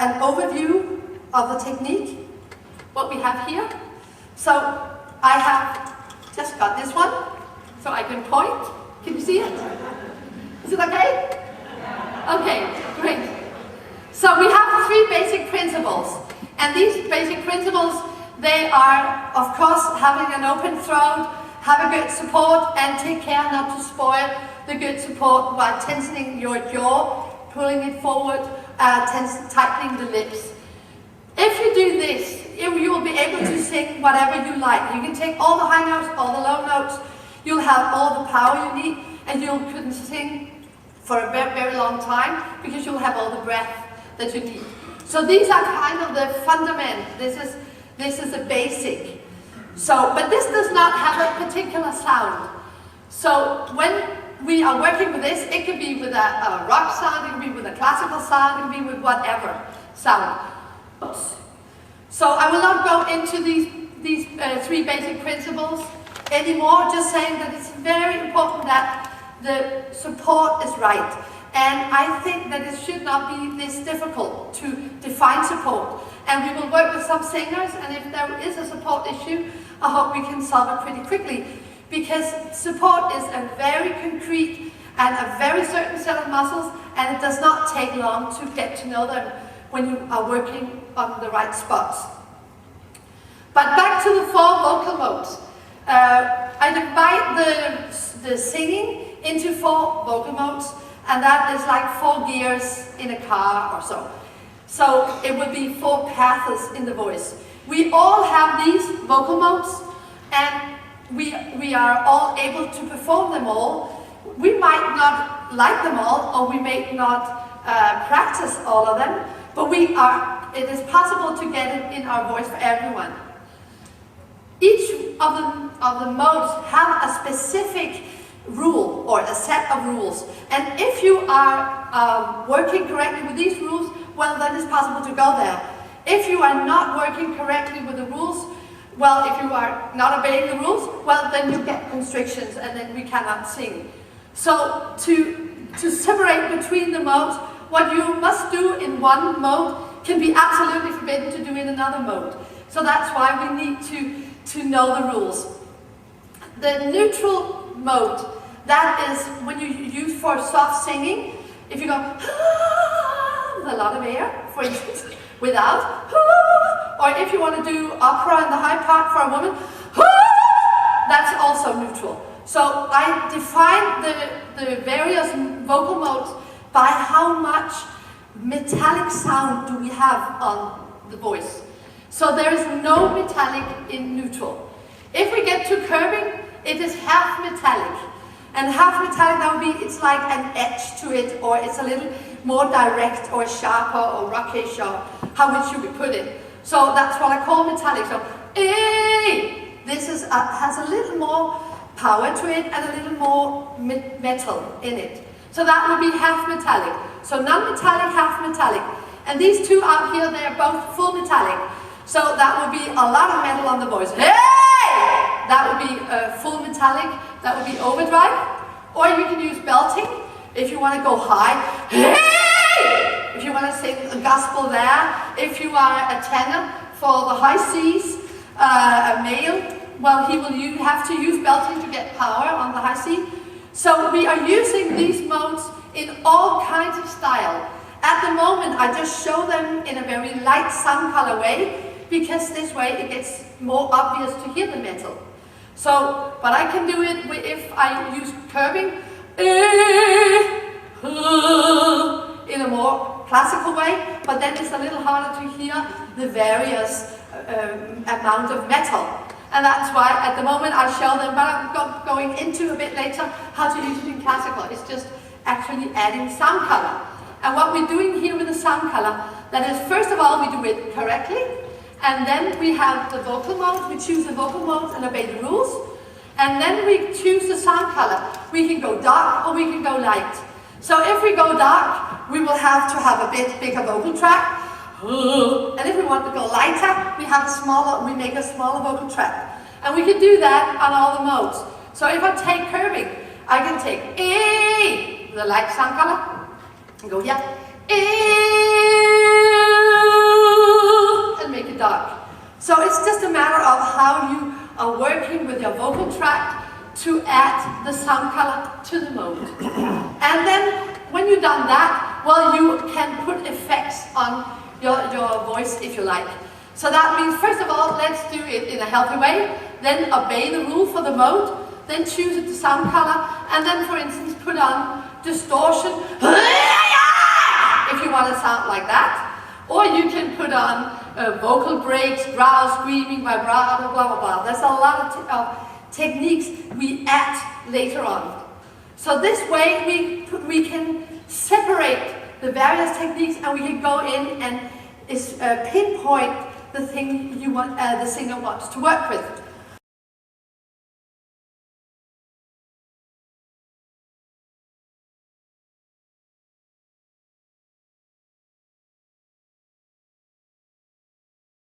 an overview of the technique, what we have here. So I have just got this one, so I can point. Can you see it? Is it okay? Okay, great. So we have 3 basic principles, and these basic principles, they are, of course, having an open throat, have a good support, and take care not to spoil the good support by tensioning your jaw, pulling it forward, tightening the lips. If you do this, you will be able to sing whatever you like. You can take all the high notes, all the low notes, you'll have all the power you need, and you can sing for a very, very long time because you'll have all the breath that you need. So these are kind of the fundament. This is a basic. So, but this does not have a particular sound. So when we are working with this, it could be with a rock sound, it could be with a classical sound, it could be with whatever sound. So I will not go into these 3 basic principles anymore, just saying that it's very important that the support is right. And I think that it should not be this difficult to define support. And we will work with some singers, and if there is a support issue, I hope we can solve it pretty quickly. Because support is a very concrete and a very certain set of muscles, and it does not take long to get to know them when you are working on the right spots. But back to the 4 vocal modes. I divide the singing into 4 vocal modes, and that is like 4 gears in a car or so. So it would be 4 paths in the voice. We all have these vocal modes, and we are all able to perform them all. We might not like them all, or we may not practice all of them, but it is possible to get it in our voice for everyone. Each of the modes have a specific rule or a set of rules, and if you are working correctly with these rules, well, then it's possible to go there. If you are not working correctly with the rules, well, if you are not obeying the rules, well, then you get constrictions, and then we cannot sing. So to separate between the modes, what you must do in one mode can be absolutely forbidden to do in another mode. So that's why we need to know the rules. The neutral mode, that is when you use for soft singing. If you go with a lot of air, for instance, without, or if you want to do opera in the high part for a woman, that's also neutral. So I define the various vocal modes by how much metallic sound do we have on the voice. So there is no metallic in neutral. If we get to curving, it is half metallic. And half metallic, that would be, it's like an edge to it, or it's a little more direct, or sharper, or rockish, or how would you put it. So that's what I call metallic. So, this has a little more power to it, and a little more metal in it. So that would be half metallic. So non-metallic, half metallic. And these 2 out here, they are both full metallic. So that would be a lot of metal on the voice. Hey! That would be full metallic. That would be overdrive. Or you can use belting if you want to go high. Hey! If you want to sing a gospel there. If you are a tenor for the high C's, a male, well, he will have to use belting to get power on the high C. So we are using these modes in all kinds of style. At the moment, I just show them in a very light sound color way, because this way it gets more obvious to hear the metal. So, but I can do it if I use curving in a more classical way, but then it's a little harder to hear the various amount of metal. And that's why at the moment I show them, but I'm going into a bit later how to use it in classical. It's just actually adding sound color. And what we're doing here with the sound color, that is, first of all, we do it correctly, and then we have the vocal mode. We choose the vocal modes and obey the rules. And then we choose the sound color. We can go dark or we can go light. So if we go dark, we will have to have a bit bigger vocal track. And if we want to go lighter, we make a smaller vocal track. And we can do that on all the modes. So if I take curving, I can take the light sound color, and go here, So it's just a matter of how you are working with your vocal tract to add the sound color to the mode. And then when you've done that, well, you can put effects on your voice if you like. So that means, first of all, let's do it in a healthy way, then obey the rule for the mode, then choose the sound color, and then, for instance, put on distortion if you want to sound like that. Or you can put on vocal breaks, growl, screaming, vibrato, blah, blah, blah. There's a lot of techniques we add later on. So this way we can separate the various techniques, and we can go in and pinpoint the thing you want, the singer wants to work with.